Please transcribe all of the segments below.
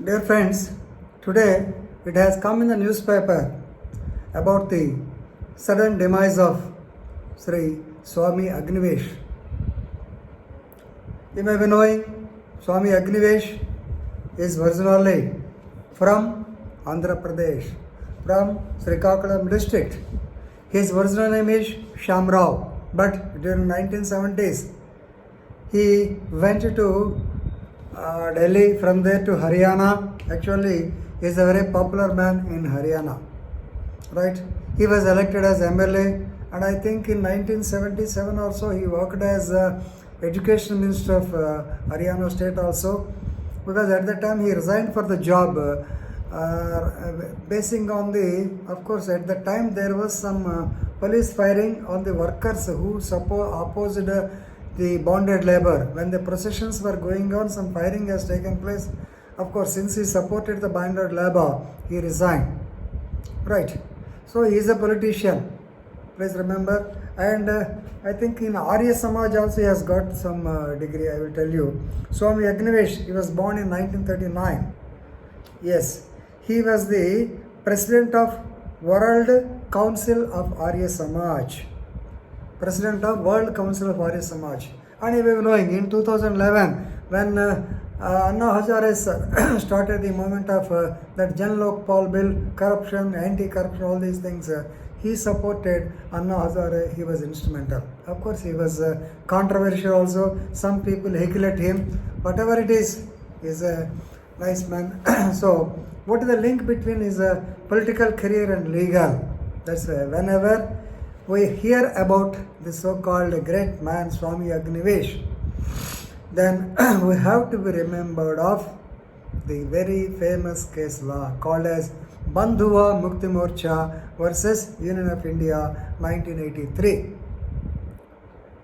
Dear friends, today it has come in the newspaper about the sudden demise of Sri Swami Agnivesh. You may be knowing Swami Agnivesh is originally from Andhra Pradesh, from Srikakulam district. His original name is Shamrao, but during 1970s he went to Delhi, from there to Haryana. Actually, he is a very popular man in Haryana. Right? He was elected as MLA, and I think in 1977 also he worked as Education Minister of Haryana State also, because at that time he resigned for the job. Basing on the, of course, at the time there was some police firing on the workers who opposed the bonded labor. When the processions were going on, some firing has taken place. Of course, since he supported the bonded labor, he resigned. Right. So he is a politician. Please remember. And I think in Arya Samaj also he has got some degree, I will tell you. Swami Agnivesh, he was born in 1939. Yes. He was the president of World Council of Arya Samaj. President of World Council of Arya Samaj. And you may be knowing, in 2011, when Anna Hazare started the movement of that Jan Lokpal bill, corruption, anti-corruption, all these things, he supported Anna Hazare. He was instrumental. Of course, he was controversial also. Some people heckled him. Whatever it is, he's a nice man. So, what is the link between his political career and legal? That's whenever we hear about the so-called great man Swami Agnivesh, then we have to be remembered of the very famous case law called as Bandhuva Mukti Morcha versus Union of India 1983.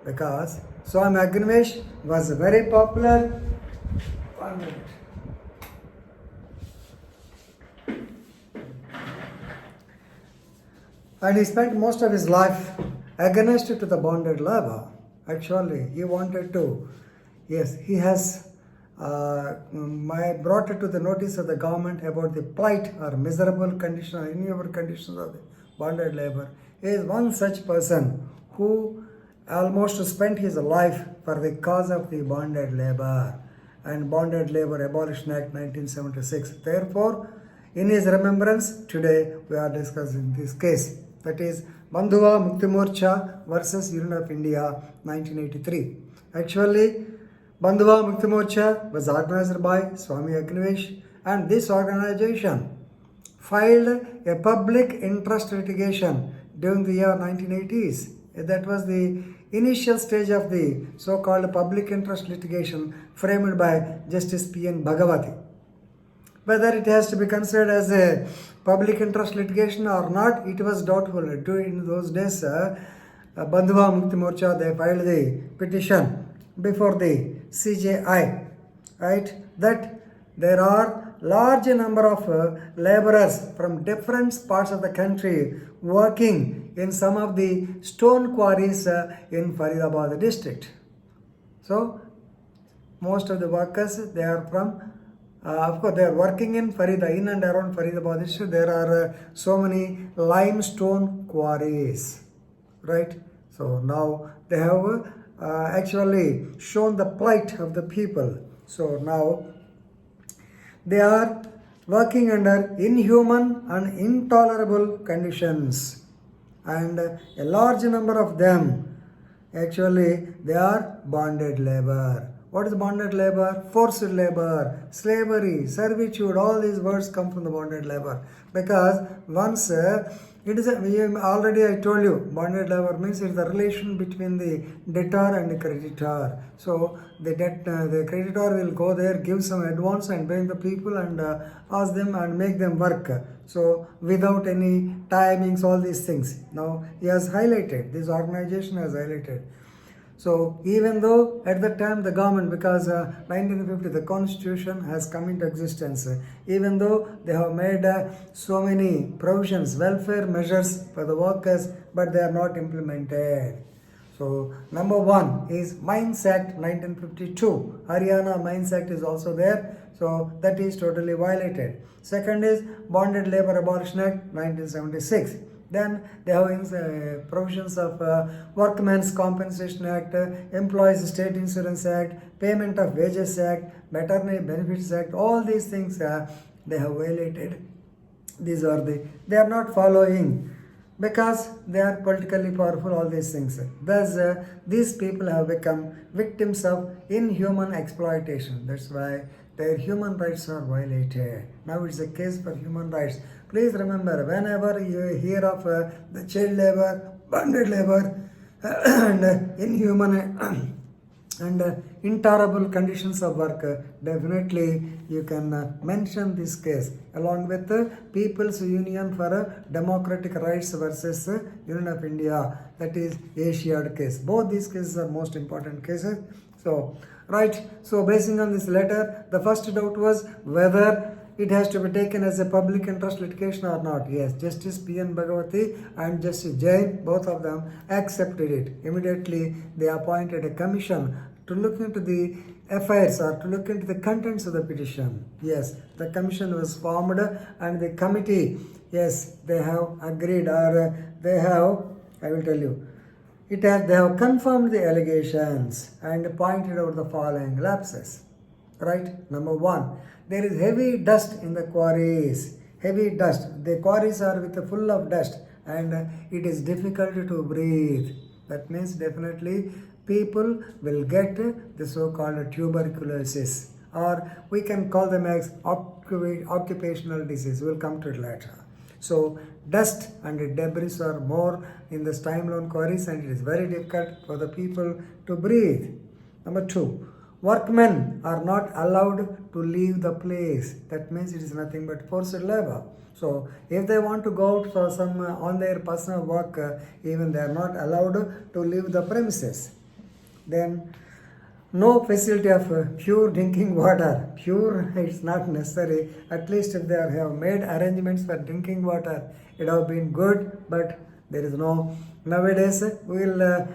Because Swami Agnivesh was very popular. 1 minute. And he spent most of his life against to the bonded labor. Actually, he wanted to. Yes, he has brought it to the notice of the government about the plight or miserable condition or inhuman conditions of the bonded labor. He is one such person who almost spent his life for the cause of the bonded labor and Bonded Labor Abolition Act 1976. Therefore, in his remembrance, today we are discussing this case. That is Bandhuva Mukti Morcha versus Union of India 1983. Actually, Bandhuva Mukti Morcha was organized by Swami Agnivesh, and this organization filed a public interest litigation during the year 1980s. That was the initial stage of the so-called public interest litigation framed by Justice P.N. Bhagavati. Whether it has to be considered as a public interest litigation or not, it was doubtful. In those days, Bandhuva Mukti Morcha, they filed the petition before the CJI, right, that there are large number of laborers from different parts of the country working in some of the stone quarries in Faridabad district. So, most of the workers, they are from of course, they are working in in and around Faridabad district. There are so many limestone quarries, right? So now they have actually shown the plight of the people. So now they are working under inhuman and intolerable conditions, and a large number of them actually they are bonded labor. What is bonded labor? Forced labor, slavery, servitude, all these words come from the bonded labor. Because once it is, already I told you, bonded labor means it's the relation between the debtor and the creditor. So the creditor will go there, give some advance and bring the people and ask them and make them work. So without any timings, all these things. Now he has highlighted, this organization has highlighted. So even though at that time the government, because 1950 the constitution has come into existence, even though they have made so many provisions, welfare measures for the workers, but they are not implemented. So number one is Mines Act 1952. Haryana Mines Act is also there. So that is totally violated. Second is Bonded Labor Abolition Act 1976. Then they have provisions of Workmen's Compensation Act, Employees State Insurance Act, Payment of Wages Act, Maternity Benefits Act. All these things they have violated. These are they are not following because they are politically powerful, all these things. Thus, these people have become victims of inhuman exploitation. That's why their human rights are violated. Now it's a case for human rights. Please remember, whenever you hear of the child labor, bonded labor, and inhuman and intolerable conditions of work, definitely you can mention this case along with the People's Union for Democratic Rights versus Union of India, that is Asiad case. Both these cases are most important cases. So right, so basing on this letter, the first doubt was whether it has to be taken as a public interest litigation or not. Yes, Justice P.N. Bhagavati and Justice Jain, both of them accepted it. Immediately they appointed a commission to look into the affairs or to look into the contents of the petition. Yes, the commission was formed and the committee, yes, they have agreed or they have, I will tell you, they have confirmed the allegations and pointed out the following lapses. Right, number one, there is heavy dust in the quarries. Heavy dust. The quarries are full of dust and it is difficult to breathe. That means definitely people will get the so-called tuberculosis, or we can call them as occupational disease. We'll come to it later. So dust and debris are more in the limestone quarries and it is very difficult for the people to breathe. Number two, workmen are not allowed to leave the place. That means it is nothing but forced labor. So if they want to go out for some on their personal work, even they are not allowed to leave the premises. Then no facility of pure drinking water. Pure, it's not necessary. At least if they have made arrangements for drinking water, it have been good, but there is no. Nowadays, we will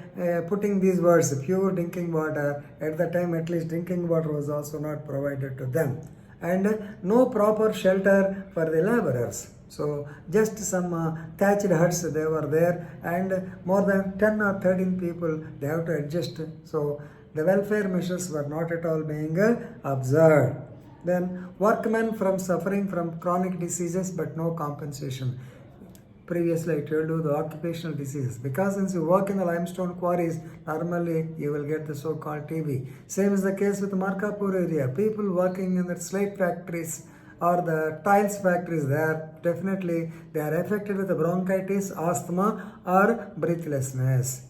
putting these words, pure drinking water. At the time, at least drinking water was also not provided to them. And no proper shelter for the laborers. So just some thatched huts they were there, and more than 10 or 13 people they have to adjust. So the welfare measures were not at all being observed. Then workmen from suffering from chronic diseases but no compensation. Previously I told you the occupational diseases. Because since you work in the limestone quarries, normally you will get the so-called TB. Same is the case with Markapur area. People working in the slate factories or the tiles factories there, definitely they are affected with the bronchitis, asthma or breathlessness.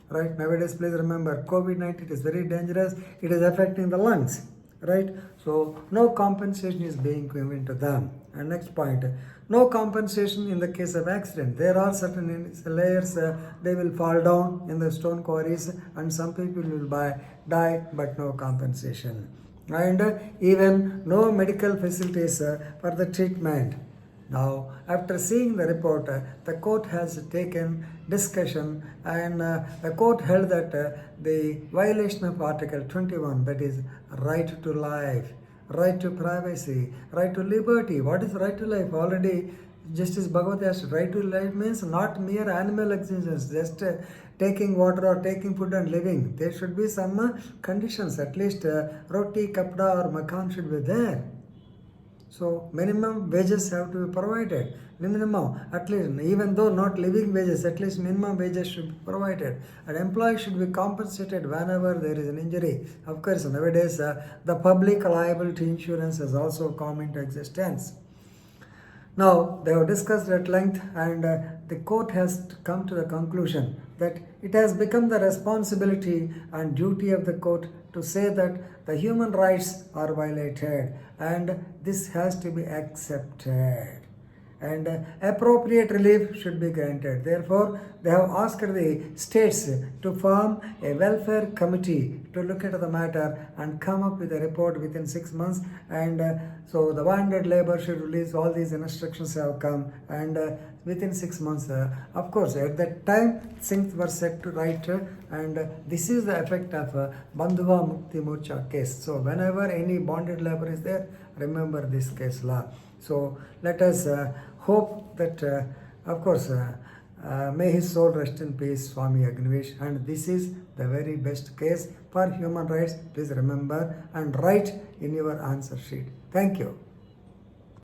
Right, nowadays please remember COVID-19 is very dangerous. It is affecting the lungs. Right, so no compensation is being given to them. And next point, no compensation in the case of accident. There are certain layers, they will fall down in the stone quarries and some people will die but no compensation. And even no medical facilities for the treatment. Now, after seeing the report, the court has taken discussion and the court held that the violation of Article 21, that is right to life, right to privacy, right to liberty. What is right to life? Already Justice Bhagavati asked, right to life means not mere animal existence, just taking water or taking food and living. There should be some conditions, at least roti, kapda or makan should be there. So minimum wages have to be provided. Minimum, at least, even though not living wages, at least minimum wages should be provided. An employee should be compensated whenever there is an injury. Of course, nowadays the public liability insurance has also come into existence. Now, they have discussed at length and the court has come to the conclusion that it has become the responsibility and duty of the court to say that the human rights are violated and this has to be accepted and appropriate relief should be granted. Therefore, they have asked the states to form a welfare committee to look into the matter and come up with a report within 6 months. And so the bonded labor should release all these instructions have come, and within 6 months, of course, at that time things were set to right, and this is the effect of Bandhuva Mukti Morcha case. So whenever any bonded labor is there, remember this case law. So let us hope that, of course, may his soul rest in peace, Swami Agnivesh. And this is the very best case for human rights. Please remember and write in your answer sheet. Thank you.